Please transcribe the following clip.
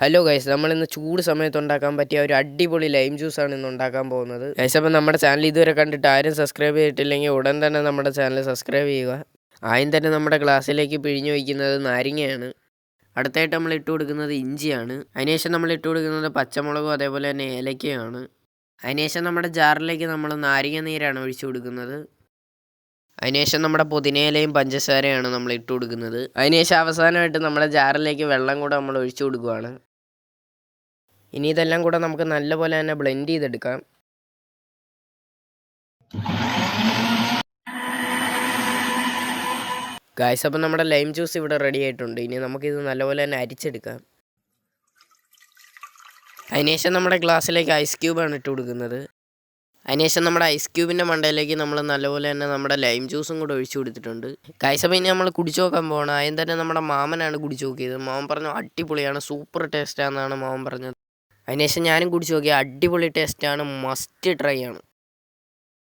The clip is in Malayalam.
ഹലോ ഗൈസ്, നമ്മളിന്ന് ചൂട് സമയത്ത് ഉണ്ടാക്കാൻ പറ്റിയ ഒരു അടിപൊളി ലൈം ജ്യൂസാണ് ഇന്ന് ഉണ്ടാക്കാൻ പോകുന്നത്. ഗൈസ്, അപ്പം നമ്മുടെ ചാനൽ ഇതുവരെ കണ്ടിട്ട് ആരും സബ്സ്ക്രൈബ് ചെയ്തിട്ടില്ലെങ്കിൽ ഉടൻ തന്നെ നമ്മുടെ ചാനൽ സബ്സ്ക്രൈബ് ചെയ്യുക. ആദ്യം തന്നെ നമ്മുടെ ഗ്ലാസ്സിലേക്ക് പിഴിഞ്ഞു വയ്ക്കുന്നത് നാരങ്ങയാണ്. അടുത്തായിട്ട് നമ്മൾ ഇട്ട് കൊടുക്കുന്നത് ഇഞ്ചിയാണ്. അതിനുശേഷം നമ്മൾ ഇട്ട് കൊടുക്കുന്നത് പച്ചമുളകും അതേപോലെ തന്നെ ഏലക്കയാണ്. അതിനുശേഷം നമ്മുടെ ജാറിലേക്ക് നമ്മൾ നാരങ്ങ നീരാണ് ഒഴിച്ചു കൊടുക്കുന്നത്. അതിനുശേഷം നമ്മുടെ പുതിനയിലയും പഞ്ചസാരയാണ് നമ്മൾ ഇട്ട് കൊടുക്കുന്നത്. അതിനുശേഷം അവസാനമായിട്ട് നമ്മുടെ ജാറിലേക്ക് വെള്ളം കൂടെ നമ്മൾ ഒഴിച്ചു കൊടുക്കുകയാണ്. ഇനി ഇതെല്ലാം കൂടെ നമുക്ക് നല്ലപോലെ തന്നെ ബ്ലെൻഡ് ചെയ്തെടുക്കാം. ഗായ്സ്, അപ്പം നമ്മുടെ ലൈം ജ്യൂസ് ഇവിടെ റെഡി ആയിട്ടുണ്ട്. ഇനി നമുക്കിത് നല്ലപോലെ തന്നെ അരിച്ചെടുക്കാം. അതിനുശേഷം നമ്മുടെ ഗ്ലാസ്സിലേക്ക് ഐസ് ക്യൂബാണ് ഇട്ട് കൊടുക്കുന്നത്. അതിനുശേഷം നമ്മുടെ ഐസ് ക്യൂബിൻ്റെ മണ്ടയിലേക്ക് നമ്മൾ നല്ലപോലെ തന്നെ നമ്മുടെ ലൈം ജ്യൂസും കൂടെ ഒഴിച്ചു കൊടുത്തിട്ടുണ്ട്. ഗായ്സ്, അപ്പം ഇനി നമ്മൾ കുടിച്ചു നോക്കാൻ പോകണം. ആദ്യം തന്നെ നമ്മുടെ മാമനാണ് കുടിച്ചു നോക്കിയത്. മാമൻ പറഞ്ഞു അടിപൊളിയാണ്, സൂപ്പർ ടേസ്റ്റാണെന്നാണ് മാമൻ പറഞ്ഞത്. അതിനുശേഷം ഞാനും കുടിച്ചു നോക്കി. അടിപൊളി ടേസ്റ്റാണ്, മസ്റ്റ് ട്രൈ ആണ്.